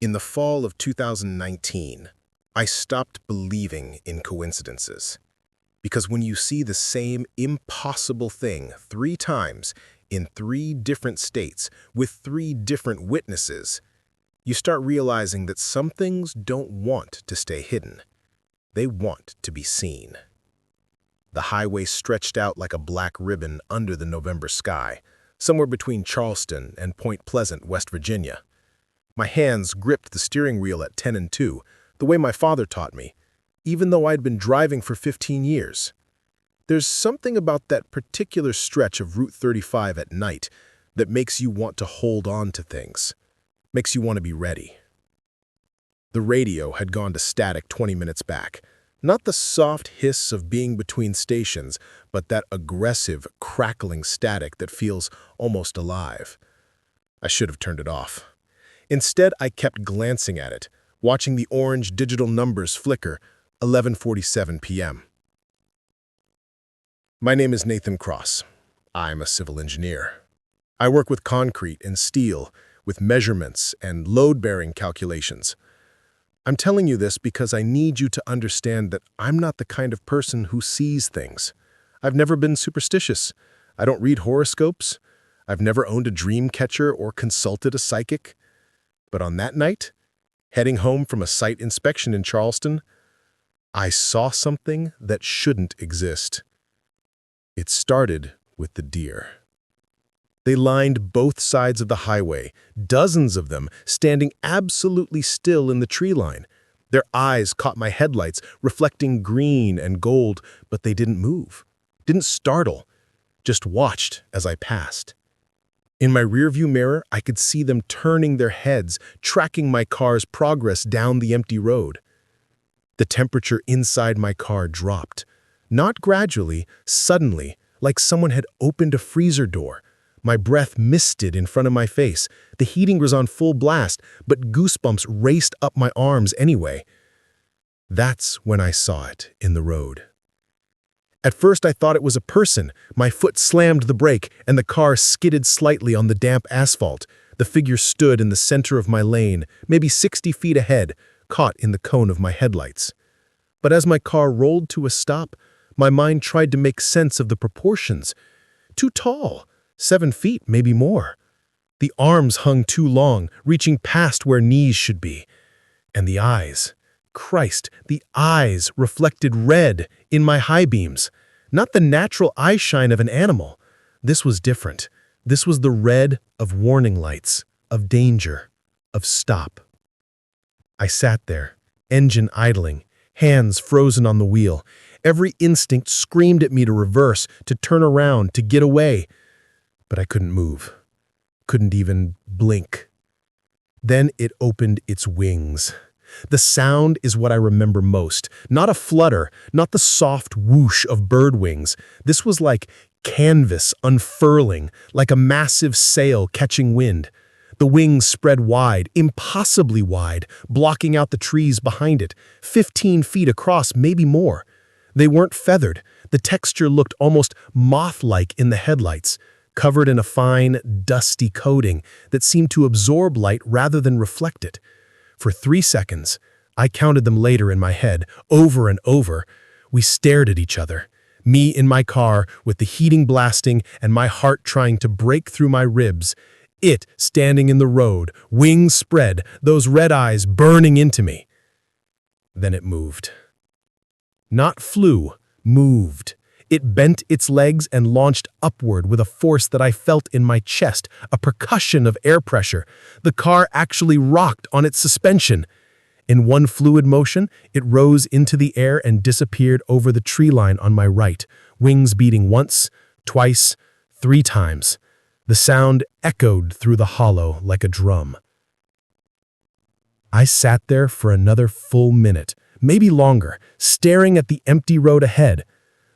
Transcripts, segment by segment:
In the fall of 2019, I stopped believing in coincidences. Because when you see the same impossible thing 3 times in 3 different states with 3 different witnesses, you start realizing that some things don't want to stay hidden. They want to be seen. The highway stretched out like a black ribbon under the November sky, somewhere between Charleston and Point Pleasant, West Virginia. My hands gripped the steering wheel at 10 and 2, the way my father taught me, even though I'd been driving for 15 years. There's something about that particular stretch of Route 35 at night that makes you want to hold on to things, makes you want to be ready. The radio had gone to static 20 minutes back. Not the soft hiss of being between stations, but that aggressive, crackling static that feels almost alive. I should have turned it off. Instead, I kept glancing at it, watching the orange digital numbers flicker, 11:47 p.m. My name is Nathan Cross. I'm a civil engineer. I work with concrete and steel, with measurements and load-bearing calculations. I'm telling you this because I need you to understand that I'm not the kind of person who sees things. I've never been superstitious. I don't read horoscopes. I've never owned a dream catcher or consulted a psychic. But on that night, heading home from a site inspection in Charleston, I saw something that shouldn't exist. It started with the deer. They lined both sides of the highway, dozens of them standing absolutely still in the tree line. Their eyes caught my headlights, reflecting green and gold, but they didn't move, didn't startle, just watched as I passed. In my rearview mirror, I could see them turning their heads, tracking my car's progress down the empty road. The temperature inside my car dropped. Not gradually, suddenly, like someone had opened a freezer door. My breath misted in front of my face. The heating was on full blast, but goosebumps raced up my arms anyway. That's when I saw it in the road. At first, I thought it was a person. My foot slammed the brake, and the car skidded slightly on the damp asphalt. The figure stood in the center of my lane, maybe 60 feet ahead, caught in the cone of my headlights. But as my car rolled to a stop, my mind tried to make sense of the proportions. Too tall, 7 feet, maybe more. The arms hung too long, reaching past where knees should be. And the eyes. Christ, the eyes reflected red in my high beams. Not the natural eye shine of an animal. This was different. This was the red of warning lights, of danger, of stop. I sat there, engine idling, hands frozen on the wheel. Every instinct screamed at me to reverse, to turn around, to get away. But I couldn't move, couldn't even blink. Then it opened its wings. The sound is what I remember most. Not a flutter, not the soft whoosh of bird wings. This was like canvas unfurling, like a massive sail catching wind. The wings spread wide, impossibly wide, blocking out the trees behind it, 15 feet across, maybe more. They weren't feathered. The texture looked almost moth-like in the headlights, covered in a fine, dusty coating that seemed to absorb light rather than reflect it. For 3 seconds, I counted them later in my head, over and over. We stared at each other. Me in my car, with the heating blasting and my heart trying to break through my ribs. It standing in the road, wings spread, those red eyes burning into me. Then it moved. Not flew, moved. It bent its legs and launched upward with a force that I felt in my chest, a percussion of air pressure. The car actually rocked on its suspension. In one fluid motion, it rose into the air and disappeared over the tree line on my right, wings beating once, twice, 3 times. The sound echoed through the hollow like a drum. I sat there for another full minute, maybe longer, staring at the empty road ahead.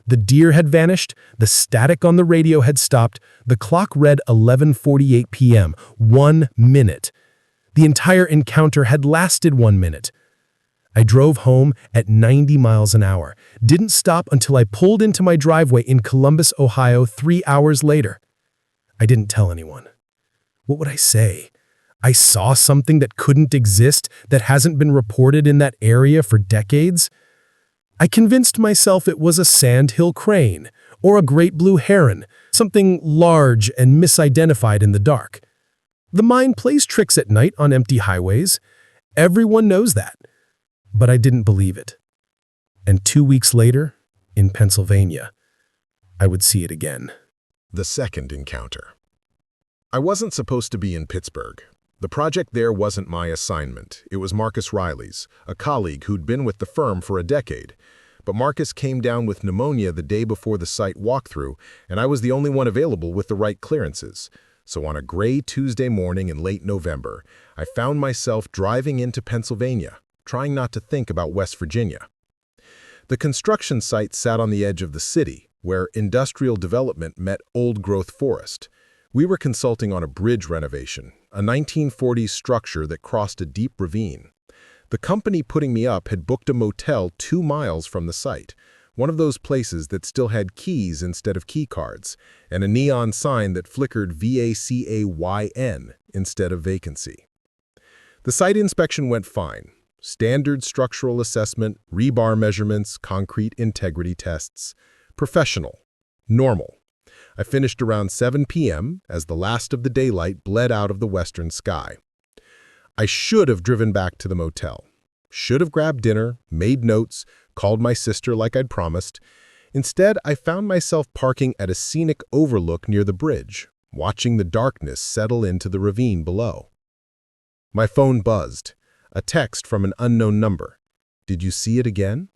The deer had vanished, the static on the radio had stopped, the clock read 11:48 p.m., 1 minute. The entire encounter had lasted 1 minute. I drove home at 90 miles an hour, didn't stop until I pulled into my driveway in Columbus, Ohio 3 hours later. I didn't tell anyone. What would I say? I saw something that couldn't exist, that hasn't been reported in that area for decades. I convinced myself it was a sandhill crane or a great blue heron, something large and misidentified in the dark. The mind plays tricks at night on empty highways. Everyone knows that. But I didn't believe it. And 2 weeks later, in Pennsylvania, I would see it again. The second encounter. I wasn't supposed to be in Pittsburgh. The project there wasn't my assignment. It was Marcus Riley's, a colleague who'd been with the firm for a decade. But Marcus came down with pneumonia the day before the site walkthrough, and I was the only one available with the right clearances. So on a gray Tuesday morning in late November, I found myself driving into Pennsylvania, trying not to think about West Virginia. The construction site sat on the edge of the city, where industrial development met old-growth forest. We were consulting on a bridge renovation, a 1940s structure that crossed a deep ravine. The company putting me up had booked a motel 2 miles from the site, one of those places that still had keys instead of key cards, and a neon sign that flickered VACAYN instead of vacancy. The site inspection went fine. Standard structural assessment, rebar measurements, concrete integrity tests. Professional. Normal. I finished around 7 p.m. as the last of the daylight bled out of the western sky. I should have driven back to the motel. Should have grabbed dinner, made notes, called my sister like I'd promised. Instead, I found myself parking at a scenic overlook near the bridge, watching the darkness settle into the ravine below. My phone buzzed. A text from an unknown number. Did you see it again?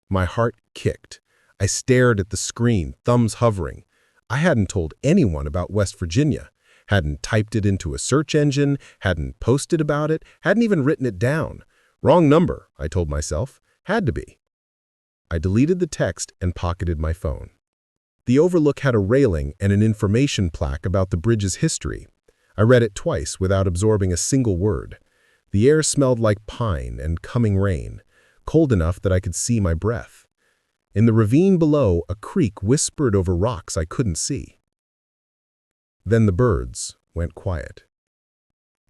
My heart kicked. I stared at the screen, thumbs hovering. I hadn't told anyone about West Virginia, hadn't typed it into a search engine, hadn't posted about it, hadn't even written it down. Wrong number, I told myself. Had to be. I deleted the text and pocketed my phone. The overlook had a railing and an information plaque about the bridge's history. I read it twice without absorbing a single word. The air smelled like pine and coming rain, cold enough that I could see my breath. In the ravine below, a creek whispered over rocks I couldn't see. Then the birds went quiet.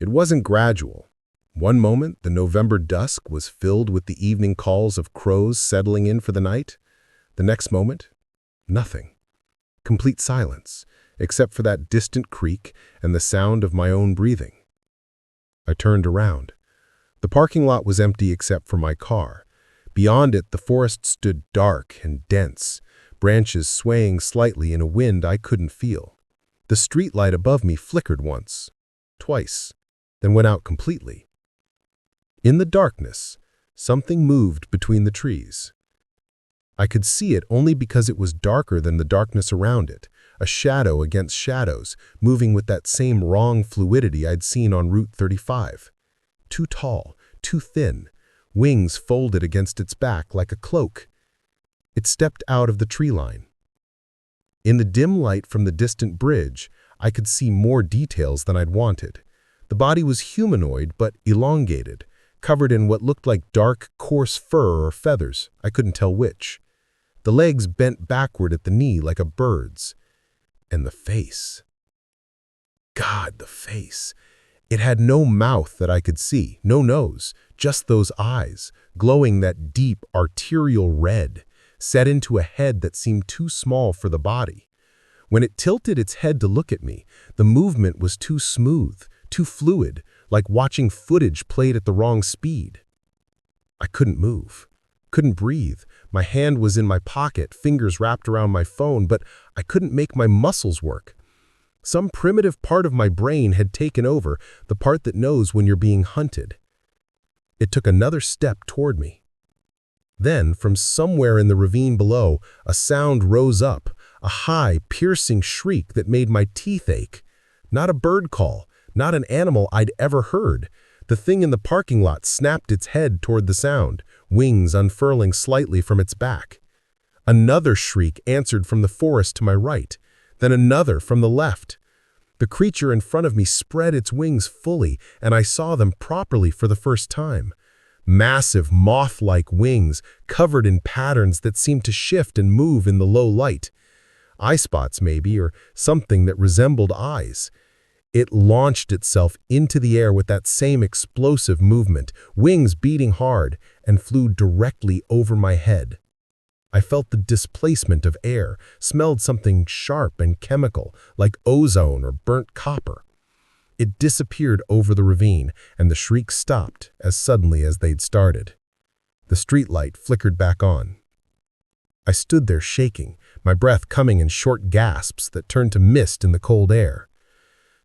It wasn't gradual. One moment, the November dusk was filled with the evening calls of crows settling in for the night. The next moment, nothing. Complete silence, except for that distant creek and the sound of my own breathing. I turned around. The parking lot was empty except for my car. Beyond it, the forest stood dark and dense, branches swaying slightly in a wind I couldn't feel. The streetlight above me flickered once, twice, then went out completely. In the darkness, something moved between the trees. I could see it only because it was darker than the darkness around it, a shadow against shadows, moving with that same wrong fluidity I'd seen on Route 35. Too tall, too thin, wings folded against its back like a cloak. It stepped out of the tree line. In the dim light from the distant bridge, I could see more details than I'd wanted. The body was humanoid but elongated, covered in what looked like dark, coarse fur or feathers, I couldn't tell which. The legs bent backward at the knee like a bird's. And the face. God, the face. It had no mouth that I could see, no nose, just those eyes, glowing that deep arterial red, set into a head that seemed too small for the body. When it tilted its head to look at me, the movement was too smooth, too fluid, like watching footage played at the wrong speed. I couldn't move, couldn't breathe. My hand was in my pocket, fingers wrapped around my phone, but I couldn't make my muscles work. Some primitive part of my brain had taken over, the part that knows when you're being hunted. It took another step toward me. Then, from somewhere in the ravine below, a sound rose up, a high, piercing shriek that made my teeth ache. Not a bird call, not an animal I'd ever heard. The thing in the parking lot snapped its head toward the sound, wings unfurling slightly from its back. Another shriek answered from the forest to my right, then another from the left. The creature in front of me spread its wings fully, and I saw them properly for the first time. Massive, moth-like wings, covered in patterns that seemed to shift and move in the low light. Eye spots, maybe, or something that resembled eyes. It launched itself into the air with that same explosive movement, wings beating hard, and flew directly over my head. I felt the displacement of air, smelled something sharp and chemical, like ozone or burnt copper. It disappeared over the ravine, and the shrieks stopped as suddenly as they'd started. The streetlight flickered back on. I stood there shaking, my breath coming in short gasps that turned to mist in the cold air.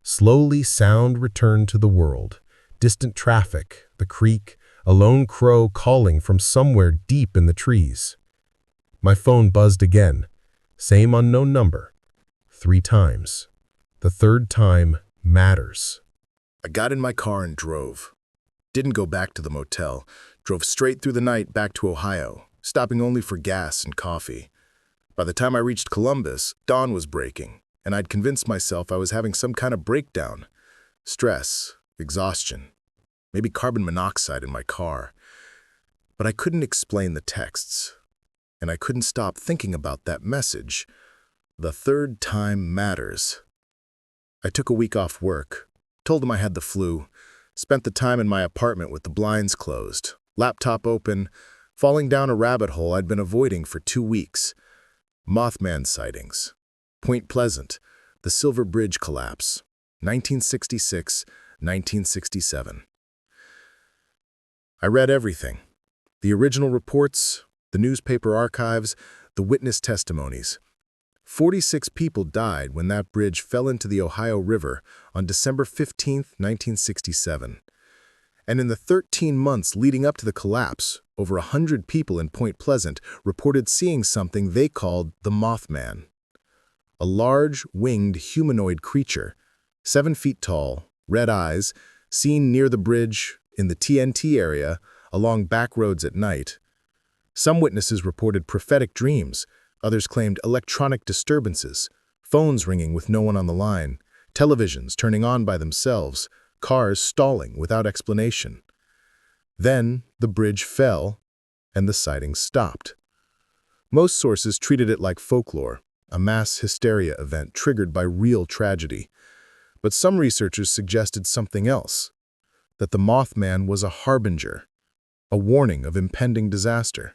Slowly, sound returned to the world. Distant traffic, the creek, a lone crow calling from somewhere deep in the trees. My phone buzzed again. Same unknown number. 3 times. The third time matters. I got in my car and drove. Didn't go back to the motel. Drove straight through the night back to Ohio, stopping only for gas and coffee. By the time I reached Columbus, dawn was breaking, and I'd convinced myself I was having some kind of breakdown. Stress, exhaustion, maybe carbon monoxide in my car. But I couldn't explain the texts, and I couldn't stop thinking about that message. The third time matters. I took a week off work, told him I had the flu, spent the time in my apartment with the blinds closed, laptop open, falling down a rabbit hole I'd been avoiding for 2 weeks. Mothman sightings. Point Pleasant. The Silver Bridge collapse. 1966, 1967. I read everything. The original reports, the newspaper archives, the witness testimonies. 46 people died when that bridge fell into the Ohio River on December 15, 1967. And in the 13 months leading up to the collapse, over 100 people in Point Pleasant reported seeing something they called the Mothman. A large, winged humanoid creature, 7 feet tall, red eyes, seen near the bridge, in the TNT area, along back roads at night. Some witnesses reported prophetic dreams. Others claimed electronic disturbances, phones ringing with no one on the line, televisions turning on by themselves, cars stalling without explanation. Then the bridge fell, and the sightings stopped. Most sources treated it like folklore, a mass hysteria event triggered by real tragedy. But some researchers suggested something else, that the Mothman was a harbinger, a warning of impending disaster,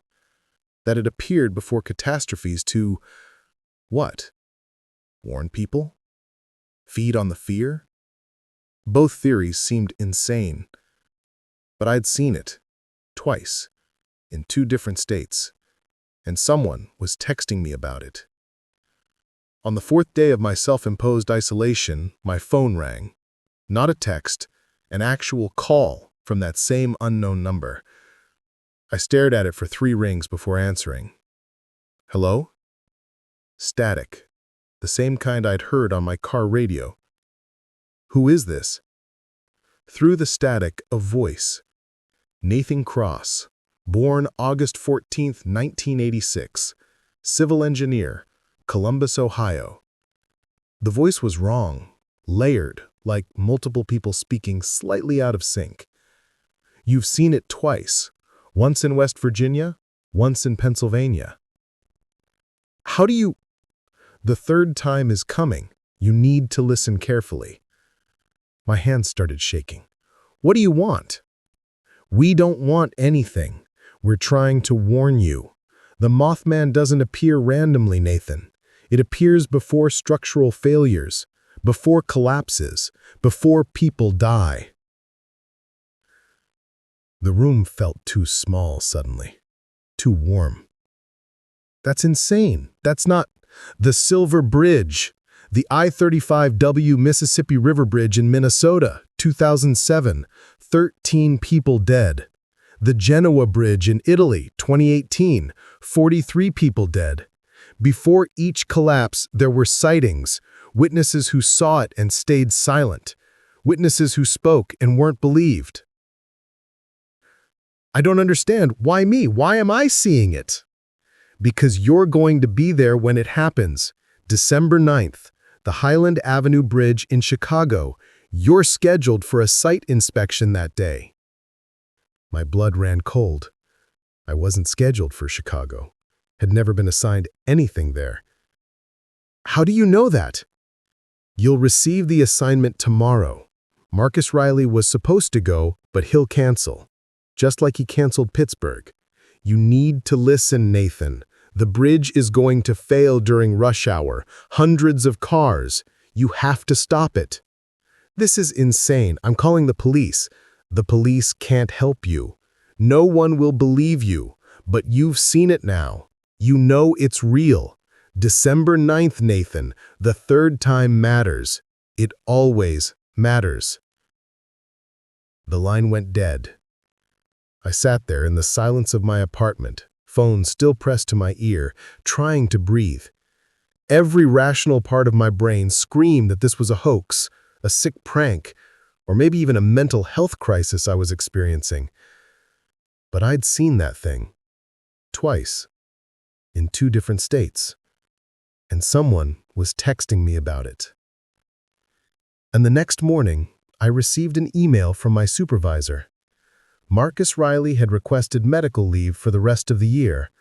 that it appeared before catastrophes to, what? Warn people? Feed on the fear? Both theories seemed insane. But I'd seen it, twice, in 2 different states, and someone was texting me about it. On the 4th day of my self-imposed isolation, my phone rang. Not a text, an actual call from that same unknown number. I stared at it for 3 rings before answering. Hello? Static. The same kind I'd heard on my car radio. Who is this? Through the static, a voice. Nathan Cross, born August 14, 1986, civil engineer, Columbus, Ohio. The voice was wrong, layered, like multiple people speaking slightly out of sync. You've seen it twice, once in West Virginia, once in Pennsylvania. How do you... The third time is coming. You need to listen carefully. My hands started shaking. What do you want? We don't want anything. We're trying to warn you. The Mothman doesn't appear randomly, Nathan. It appears before structural failures, before collapses, before people die. The room felt too small suddenly, too warm. That's insane. That's not the Silver Bridge, the I-35W Mississippi River Bridge in Minnesota, 2007, 13 people dead. The Genoa Bridge in Italy, 2018, 43 people dead. Before each collapse, there were sightings, witnesses who saw it and stayed silent, witnesses who spoke and weren't believed. I don't understand. Why me? Why am I seeing it? Because you're going to be there when it happens. December 9th, the Highland Avenue Bridge in Chicago. You're scheduled for a site inspection that day. My blood ran cold. I wasn't scheduled for Chicago, had never been assigned anything there. How do you know that? You'll receive the assignment tomorrow. Marcus Riley was supposed to go, but he'll cancel. Just like he canceled Pittsburgh. You need to listen, Nathan. The bridge is going to fail during rush hour. Hundreds of cars. You have to stop it. This is insane. I'm calling the police. The police can't help you. No one will believe you, but you've seen it now. You know it's real. December 9th, Nathan. The third time matters. It always matters. The line went dead. I sat there in the silence of my apartment, phone still pressed to my ear, trying to breathe. Every rational part of my brain screamed that this was a hoax, a sick prank, or maybe even a mental health crisis I was experiencing. But I'd seen that thing. Twice. In 2 different states. And someone was texting me about it. And the next morning, I received an email from my supervisor. Marcus Riley had requested medical leave for the rest of the year.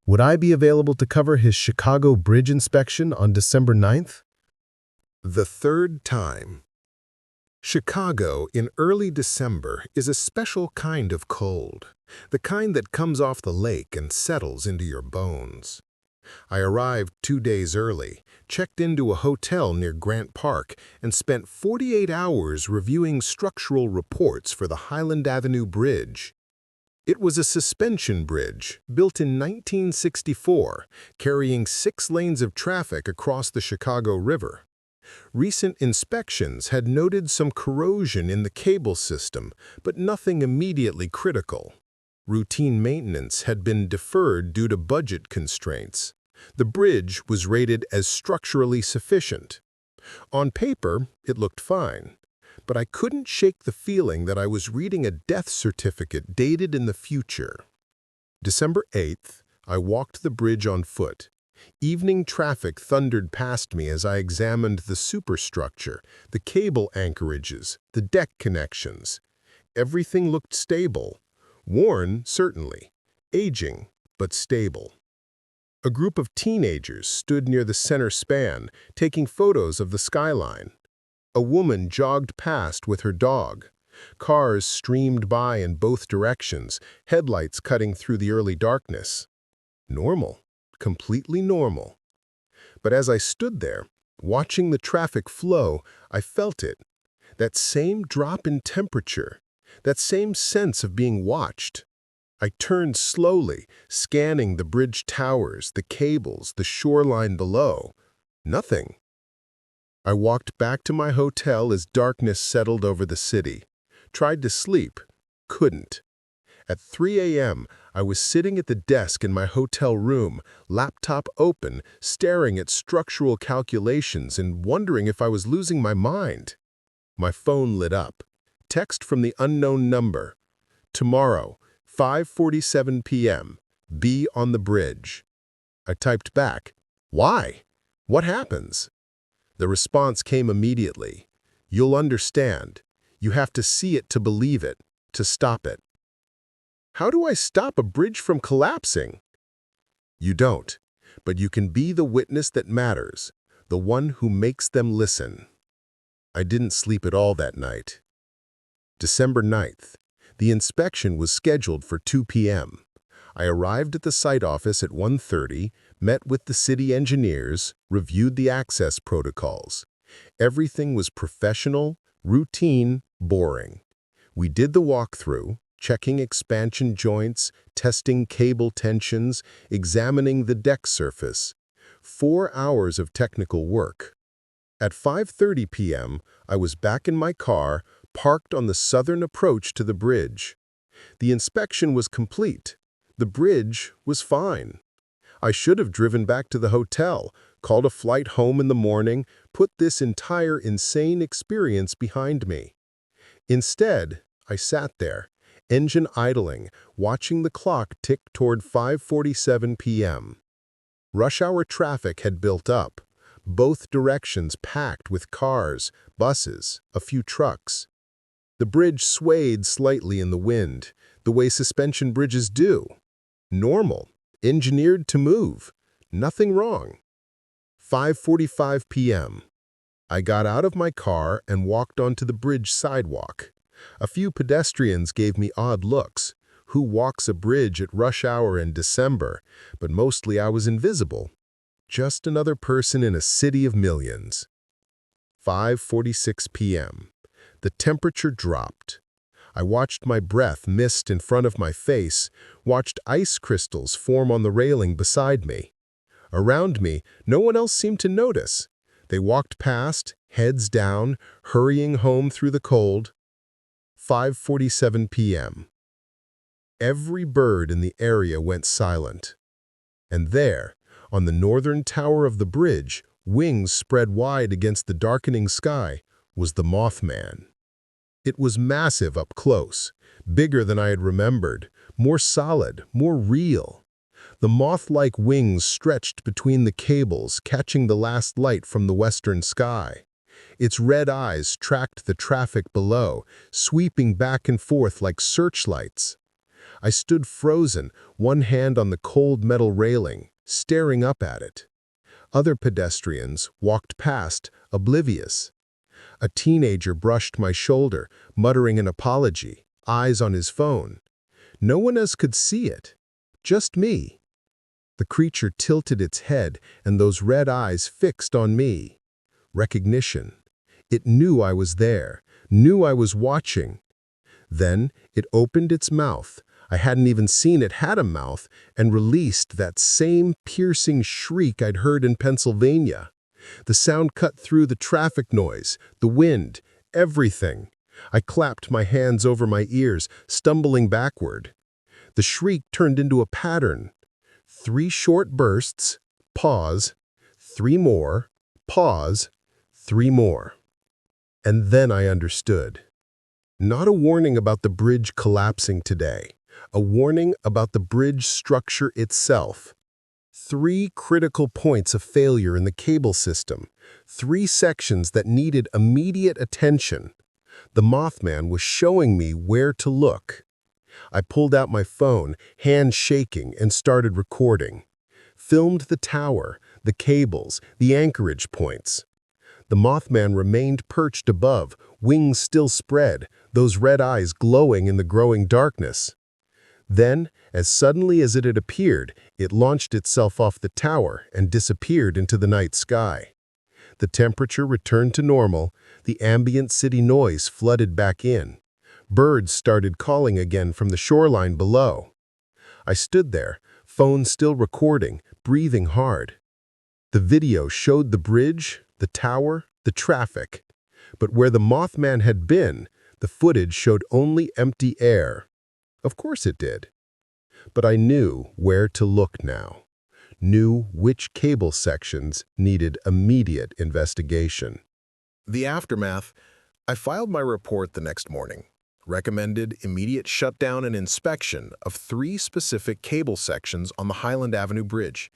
Would I be available to cover his Chicago bridge inspection on December 9th? The third time. Chicago in early December is a special kind of cold, the kind that comes off the lake and settles into your bones. I arrived 2 days early, checked into a hotel near Grant Park, and spent 48 hours reviewing structural reports for the Highland Avenue Bridge. It was a suspension bridge built in 1964, carrying 6 lanes of traffic across the Chicago River. Recent inspections had noted some corrosion in the cable system, but nothing immediately critical. Routine maintenance had been deferred due to budget constraints. The bridge was rated as structurally sufficient. On paper, it looked fine, but I couldn't shake the feeling that I was reading a death certificate dated in the future. December 8th, I walked the bridge on foot. Evening traffic thundered past me as I examined the superstructure, the cable anchorages, the deck connections. Everything looked stable. Worn, certainly. Aging, but stable. A group of teenagers stood near the center span, taking photos of the skyline. A woman jogged past with her dog. Cars streamed by in both directions, headlights cutting through the early darkness. Normal. Completely normal. But as I stood there, watching the traffic flow, I felt it. That same drop in temperature, that same sense of being watched. I turned slowly, scanning the bridge towers, the cables, the shoreline below. Nothing. I walked back to my hotel as darkness settled over the city. Tried to sleep. Couldn't. At 3 a.m., I was sitting at the desk in my hotel room, laptop open, staring at structural calculations and wondering if I was losing my mind. My phone lit up. Text from the unknown number. Tomorrow, 5:47 p.m. Be on the bridge. I typed back, "Why? What happens?" The response came immediately. "You'll understand. You have to see it to believe it, to stop it." How do I stop a bridge from collapsing? You don't, but you can be the witness that matters, the one who makes them listen. I didn't sleep at all that night. December 9th. The inspection was scheduled for 2 p.m. I arrived at the site office at 1:30, met with the city engineers, reviewed the access protocols. Everything was professional, routine, boring. We did the walkthrough, checking expansion joints, testing cable tensions, examining the deck surface. 4 hours of technical work. At 5:30 p.m., I was back in my car, parked on the southern approach to the bridge. The inspection was complete. The bridge was fine. I should have driven back to the hotel, called a flight home in the morning, put this entire insane experience behind me. Instead, I sat there, engine idling, watching the clock tick toward 5:47 p.m. Rush hour traffic had built up, both directions packed with cars, buses, a few trucks. The bridge swayed slightly in the wind, the way suspension bridges do. Normal, engineered to move, nothing wrong. 5:45 p.m. I got out of my car and walked onto the bridge sidewalk. A few pedestrians gave me odd looks. Who walks a bridge at rush hour in December? But mostly I was invisible. Just another person in a city of millions. 5:46 p.m. The temperature dropped. I watched my breath mist in front of my face, watched ice crystals form on the railing beside me. Around me, no one else seemed to notice. They walked past, heads down, hurrying home through the cold. 5:47 p.m. Every bird in the area went silent. And there, on the northern tower of the bridge, wings spread wide against the darkening sky, was the Mothman. It was massive up close, bigger than I had remembered, more solid, more real. The moth-like wings stretched between the cables, catching the last light from the western sky. Its red eyes tracked the traffic below, sweeping back and forth like searchlights. I stood frozen, one hand on the cold metal railing, staring up at it. Other pedestrians walked past, oblivious. A teenager brushed my shoulder, muttering an apology, eyes on his phone. No one else could see it. Just me. The creature tilted its head, and those red eyes fixed on me. Recognition. It knew I was there, knew I was watching. Then it opened its mouth. I hadn't even seen it had a mouth, and released that same piercing shriek I'd heard in Pennsylvania. The sound cut through the traffic noise, the wind, everything. I clapped my hands over my ears, stumbling backward. The shriek turned into a pattern. 3 short bursts, pause, 3 more, pause, 3 more. And then I understood. Not a warning about the bridge collapsing today. A warning about the bridge structure itself. 3 critical points of failure in the cable system. 3 sections that needed immediate attention. The Mothman was showing me where to look. I pulled out my phone, hands shaking, and started recording. Filmed the tower, the cables, the anchorage points. The Mothman remained perched above, wings still spread, those red eyes glowing in the growing darkness. Then, as suddenly as it had appeared, it launched itself off the tower and disappeared into the night sky. The temperature returned to normal, the ambient city noise flooded back in. Birds started calling again from the shoreline below. I stood there, phone still recording, breathing hard. The video showed the bridge, the tower, the traffic. But where the Mothman had been, the footage showed only empty air. Of course it did. But I knew where to look now. Knew which cable sections needed immediate investigation. The aftermath. I filed my report the next morning. Recommended immediate shutdown and inspection of 3 specific cable sections on the Highland Avenue Bridge.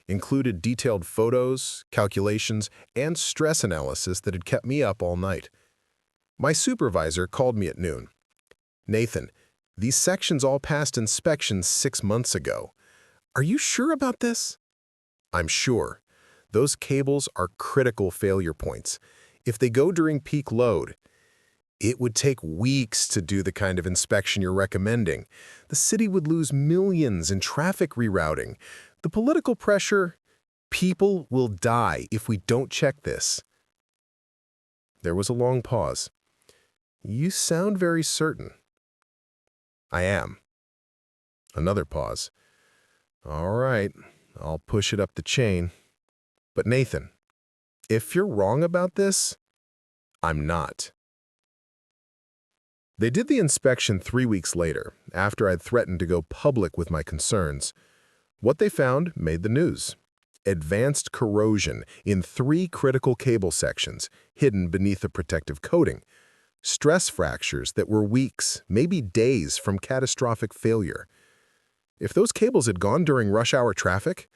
Included detailed photos, calculations, and stress analysis that had kept me up all night. My supervisor called me at noon. "Nathan, these sections all passed inspection 6 months ago. Are you sure about this?" "I'm sure. Those cables are critical failure points. If they go during peak load, it would take weeks to do the kind of inspection you're recommending. The city would lose millions in traffic rerouting. The political pressure, people will die if we don't check this." There was a long pause. "You sound very certain." "I am." Another pause. "All right, I'll push it up the chain. But Nathan, if you're wrong about this, I'm not." They did the inspection 3 weeks later, after I'd threatened to go public with my concerns. What they found made the news. Advanced corrosion in 3 critical cable sections, hidden beneath a protective coating. Stress fractures that were weeks, maybe days from catastrophic failure. If those cables had gone during rush hour traffic,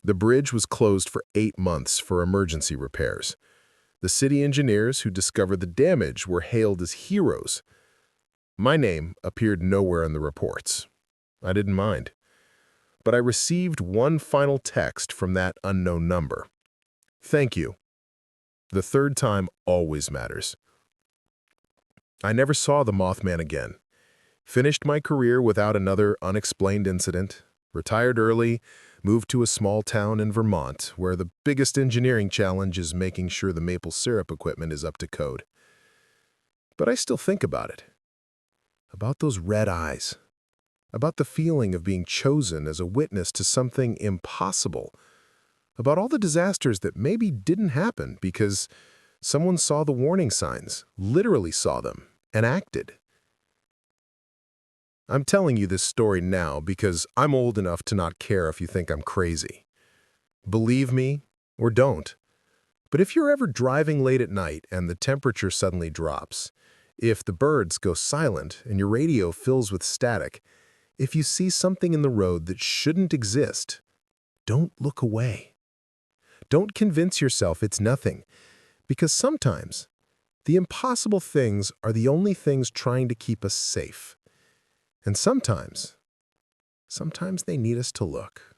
the bridge was closed for 8 months for emergency repairs. The city engineers who discovered the damage were hailed as heroes. My name appeared nowhere in the reports. I didn't mind. But I received one final text from that unknown number. "Thank you. The third time always matters. I never saw the Mothman again. Finished my career without another unexplained incident, retired early, moved to a small town in Vermont where the biggest engineering challenge is making sure the maple syrup equipment is up to code. But I still think about it. About those red eyes. About the feeling of being chosen as a witness to something impossible. About all the disasters that maybe didn't happen because someone saw the warning signs, literally saw them, and acted. I'm telling you this story now because I'm old enough to not care if you think I'm crazy. Believe me or don't. But if you're ever driving late at night and the temperature suddenly drops, if the birds go silent and your radio fills with static, if you see something in the road that shouldn't exist, don't look away. Don't convince yourself it's nothing, because sometimes the impossible things are the only things trying to keep us safe. And sometimes they need us to look.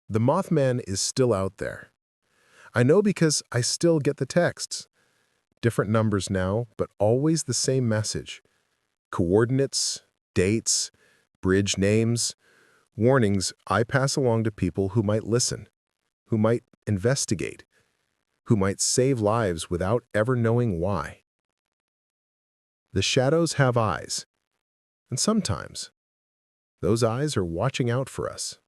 The Mothman is still out there. I know because I still get the texts. Different numbers now, but always the same message. Coordinates, dates, bridge names, warnings I pass along to people who might listen, who might investigate, who might save lives without ever knowing why. The shadows have eyes. And sometimes, those eyes are watching out for us.